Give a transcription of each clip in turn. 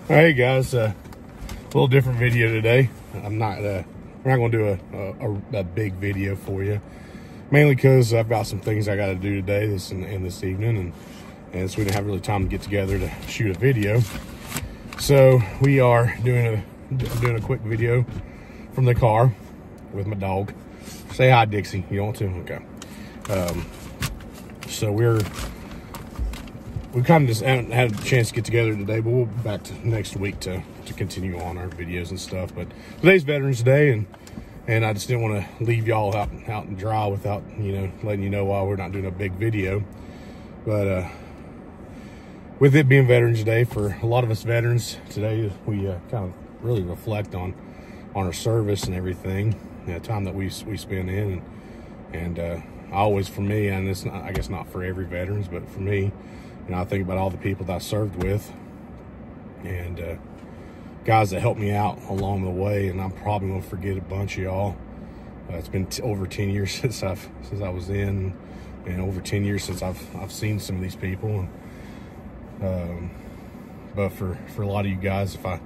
Hey guys, a little different video today. We're not going to do a big video for you, mainly because I've got some things I got to do today, this evening, and so we didn't have really time to get together to shoot a video. So we are doing a quick video from the car with my dog. Say hi, Dixie. You want to? Okay. So we kind of just haven't had a chance to get together today, but we'll be back to next week to continue on our videos and stuff. But today's Veterans Day, and I just didn't want to leave y'all out and dry without, letting you know why we're not doing a big video. But with it being Veterans Day, for a lot of us veterans today, we kind of really reflect on our service and everything, the time that we spend in, and always, for me, and it's not, I guess not for every veterans, but for me, I think about all the people that I served with and guys that helped me out along the way, and I'm probably gonna forget a bunch of y'all. It's been over 10 years since I was in, and over 10 years since I've seen some of these people. But for a lot of you guys, if I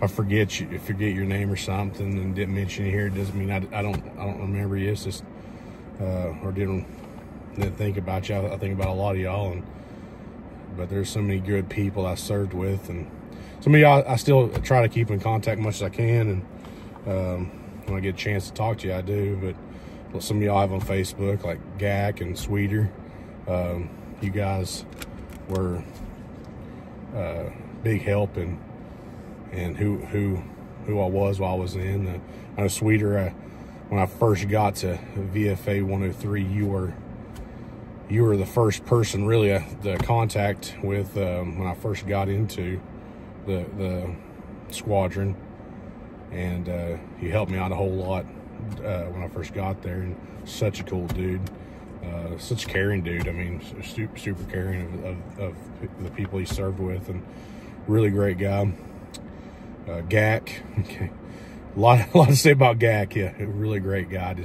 forget your name or something and didn't mention you here, it doesn't mean I don't remember you. It's just or didn't think about you. I think about a lot of y'all, but there's so many good people I served with, and some of y'all I still try to keep in contact much as I can, and when I get a chance to talk to you, I do. But some of y'all I have on Facebook, like Gak and Sweeter. You guys were big help and who I was while I was in. I know Sweeter, when I first got to VFA 103, you were the first person really to contact with when I first got into the squadron, and you helped me out a whole lot when I first got there. And such a cool dude, such a caring dude. I mean, super caring of the people he served with, and really great guy. Gak, okay, a lot to say about Gak. Yeah, a really great guy.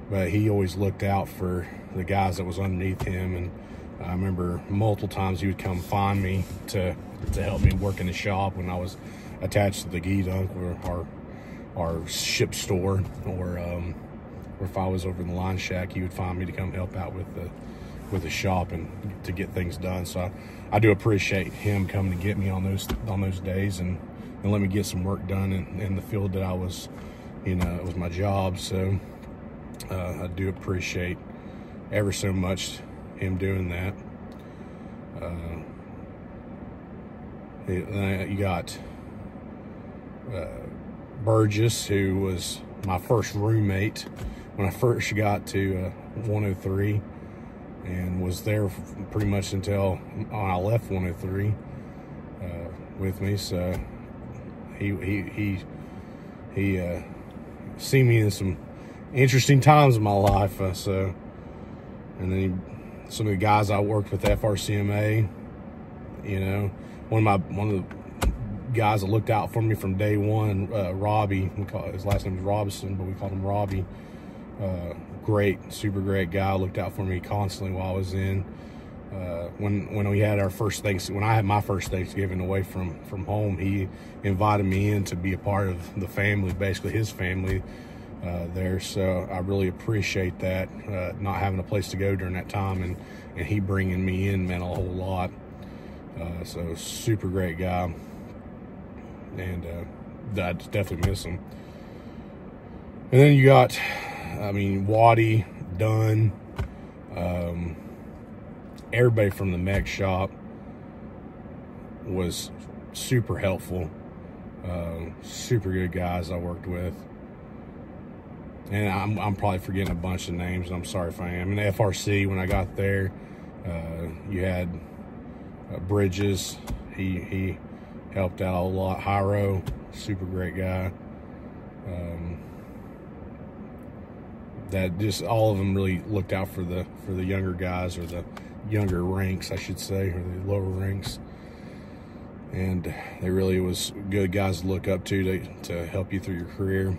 But he always looked out for the guys that was underneath him, and I remember multiple times he would come find me to help me work in the shop when I was attached to the G-Dunk, or our ship store, or if I was over in the line shack, he would find me to come help out with the shop and to get things done. So I do appreciate him coming to get me on those days and let me get some work done in the field that I was, it was my job. So I do appreciate ever so much him doing that. You got Burgess, who was my first roommate when I first got to 103, and was there pretty much until I left 103 with me. So he seen me in some interesting times in my life. And then some of the guys I worked with, FRCMA, one of the guys that looked out for me from day one, Robbie, his last name was Robinson, but we called him Robbie. Super great guy, looked out for me constantly while I was in. When we had our first when I had my first Thanksgiving away from home, he invited me in to be a part of the family, basically his family there. So I really appreciate that, not having a place to go during that time, and he bringing me in meant a whole lot. So super great guy, and I definitely miss him. And then you got, Waddy, Dunn, everybody from the mech shop was super helpful, super good guys I worked with. And I'm probably forgetting a bunch of names, and I'm sorry if I am. In FRC, when I got there, you had Bridges. He helped out a lot. Hyro, super great guy. That just all of them really looked out for the younger guys, or the younger ranks, I should say, or the lower ranks. And they really was good guys to look up to help you through your career.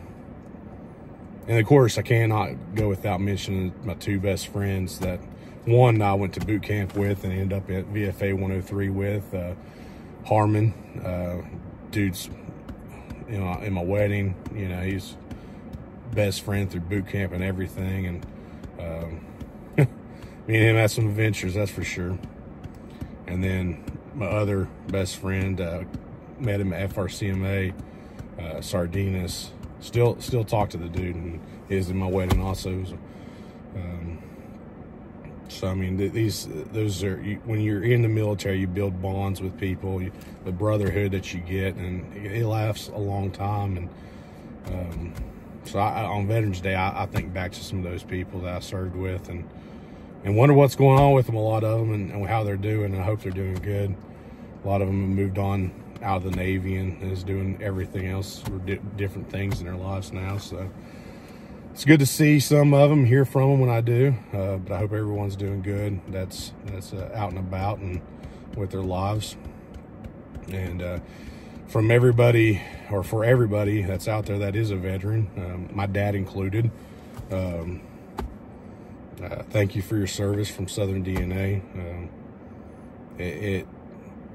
And of course, I cannot go without mentioning my two best friends that, one I went to boot camp with and ended up at VFA 103 with, Harmon, dude's, you know, in my wedding, you know, he's best friend through boot camp and everything. And me and him had some adventures, that's for sure. And then my other best friend, met him at FRCMA, Sardinas. Still talk to the dude, and he was in my wedding also. So I mean, those are, when you're in the military, you build bonds with people, the brotherhood that you get, and it lasts a long time. And so on Veterans Day, I think back to some of those people that I served with, and wonder what's going on with them, a lot of them, and how they're doing. I hope they're doing good. A lot of them have moved on out of the Navy and is doing everything else, or different things in their lives now. So it's good to see some of them, hear from them when I do. But I hope everyone's doing good. That's out and about and with their lives. And from everybody, or for everybody that's out there that is a veteran, my dad included, thank you for your service from Southern DN'A.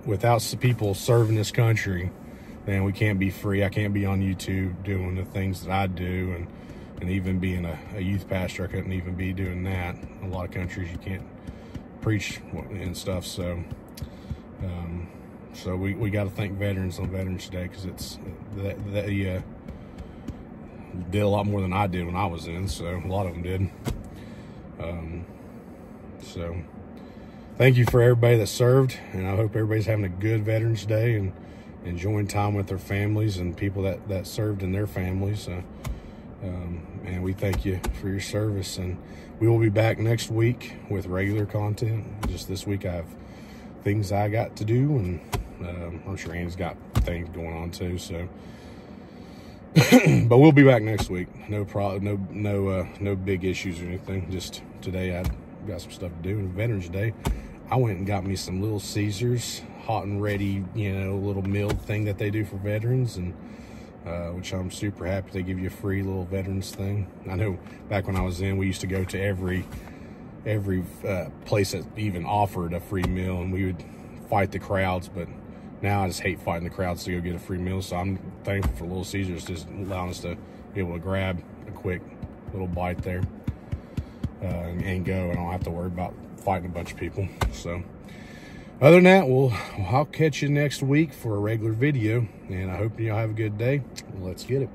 Without people serving this country, then we can't be free. I can't be on YouTube doing the things that I do, and even being a youth pastor, I couldn't even be doing that. A lot of countries you can't preach and stuff. So so we got to thank veterans on Veterans Day, because it's they did a lot more than I did when I was in. So a lot of them did. So thank you for everybody that served, and I hope everybody's having a good Veterans Day and enjoying time with their families and people that served in their families. And we thank you for your service, and we will be back next week with regular content. Just this week I have things I got to do, and I'm sure Andy's got things going on too. So, but we'll be back next week. No problem. No big issues or anything. Just today I got some stuff to do. And Veterans Day, I went and got me some Little Caesars hot and ready, you know, little meal thing that they do for veterans, and which I'm super happy they give you a free little veterans thing. I know back when I was in, we used to go to every place that even offered a free meal, and we would fight the crowds. But now I just hate fighting the crowds to go get a free meal. So I'm thankful for Little Caesars just allowing us to be able to grab a quick little bite there and go. I don't have to worry about fighting a bunch of people. So other than that, I'll catch you next week for a regular video, and I hope you all have a good day. Let's get it.